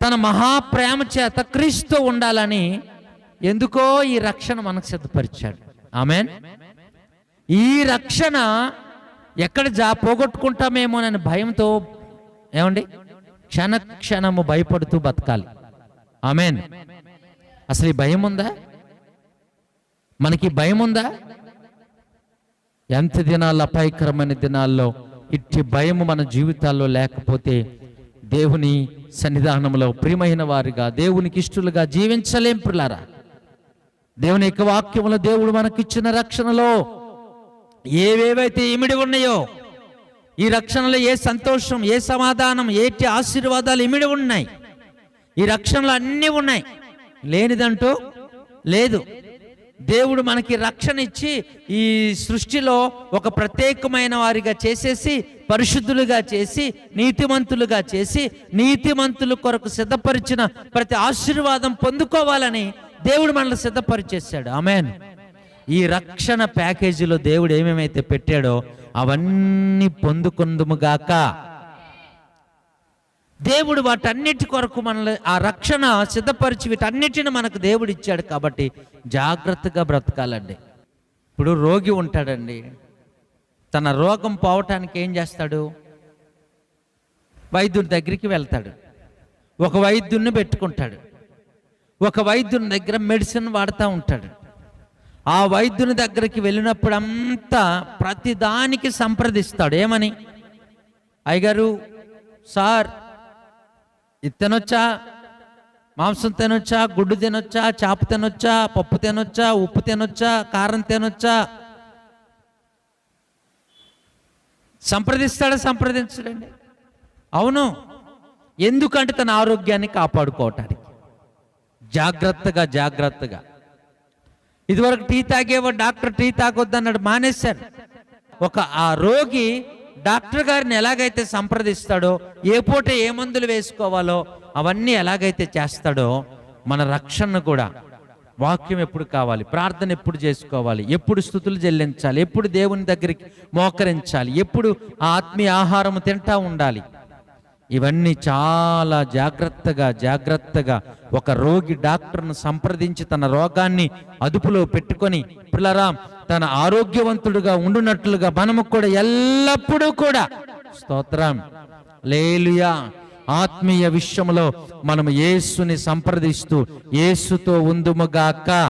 తన మహాప్రేమ చేత క్రీస్తు ఉండాలని ఎందుకో ఈ రక్షణ మనకు సిద్ధపరిచాడు. ఆమేన్. ఈ రక్షణ ఎక్కడ పోగొట్టుకుంటామేమోనని భయంతో ఏమండి క్షణ క్షణము భయపడుతూ బతకాలి. ఆమేన్. అసలు ఈ భయం ఉందా? మనకి భయం ఉందా? ఎంత దినాల్లో, అపాయకరమైన దినాల్లో ఇట్టి భయము మన జీవితాల్లో లేకపోతే దేవుని సన్నిధానంలో ప్రియమైన వారిగా, దేవునికి ఇష్టలుగా జీవించలేం. ప్రియులారా, దేవుని యొక్క వాక్యంలో దేవుడు మనకిచ్చిన రక్షణలో ఏవేవైతే ఇమిడి ఉన్నాయో, ఈ రక్షణలో ఏ సంతోషం, ఏ సమాధానం, ఏటి ఆశీర్వాదాలు ఇమిడి ఉన్నాయి. ఈ రక్షణలో అన్నీ ఉన్నాయి, లేనిదంటూ లేదు. దేవుడు మనకి రక్షణ ఇచ్చి ఈ సృష్టిలో ఒక ప్రత్యేకమైన వారిగా చేసేసి, పరిశుద్ధులుగా చేసి, నీతిమంతులుగా చేసి, నీతిమంతుల కొరకు సిద్ధపరిచిన ప్రతి ఆశీర్వాదం పొందుకోవాలని దేవుడు మనల్ని సిద్ధపరిచేశాడు. ఆమేన్. ఈ రక్షణ ప్యాకేజీలో దేవుడు ఏమేమైతే పెట్టాడో అవన్నీ పొందుకుందుముగాక. దేవుడు వాటన్నిటి కొరకు మనల్ని ఆ రక్షణ సిద్ధపరిచి వీటన్నిటిని మనకు దేవుడు ఇచ్చాడు. కాబట్టి జాగ్రత్తగా బ్రతకాలండి. ఇప్పుడు రోగి ఉంటాడండి, తన రోగం పోవటానికి ఏం చేస్తాడు? వైద్యుడి దగ్గరికి వెళ్తాడు, ఒక వైద్యుడిని పెట్టుకుంటాడు, ఒక వైద్యుని దగ్గర మెడిసిన్ వాడుతూ ఉంటాడు. ఆ వైద్యుని దగ్గరికి వెళ్ళినప్పుడు అంతా ప్రతిదానికి సంప్రదిస్తాడు. ఏమని? అయ్యగారు, సార్ ఇది తినొచ్చా, మాంసం తినొచ్చా, గుడ్డు తినొచ్చా, చేప తినొచ్చా, పప్పు తినొచ్చా, ఉప్పు తినొచ్చా, కారం తినొచ్చా? సంప్రదిస్తాడా? సంప్రదించడండి. అవును. ఎందుకంటే తన ఆరోగ్యాన్ని కాపాడుకోవటానికి జాగ్రత్తగా జాగ్రత్తగా. ఇదివరకు టీ తాగేవాడు డాక్టర్ టీ తాగొద్దన్నాడు, మానేశారు. ఆ రోగి డాక్టర్ గారిని ఎలాగైతే సంప్రదిస్తాడో, ఏ పూట ఏ మందులు వేసుకోవాలో అవన్నీ ఎలాగైతే చేస్తాడో, మన రక్షణ కూడా వాక్యం ఎప్పుడు కావాలి, ప్రార్థన ఎప్పుడు చేసుకోవాలి, ఎప్పుడు స్తుతులు చెల్లించాలి, ఎప్పుడు దేవుని దగ్గరికి మోకరించాలి, ఎప్పుడు ఆత్మీయ ఆహారం తింటా ఉండాలి. ఇవన్నీ చాలా జాగ్రత్తగా ఒక రోగి డాక్టర్ను సంప్రదించి తన రోగాన్ని అదుపులో పెట్టుకొని పిల్లరా తన ఆరోగ్యవంతుడుగా ఉండునట్లుగా మనము కూడా ఎల్లప్పుడూ కూడా స్తోత్రం హల్లెలూయా ఆత్మీయ విషయంలో మనము యేసుని సంప్రదిస్తూ యేసుతో ఉందుముగాక.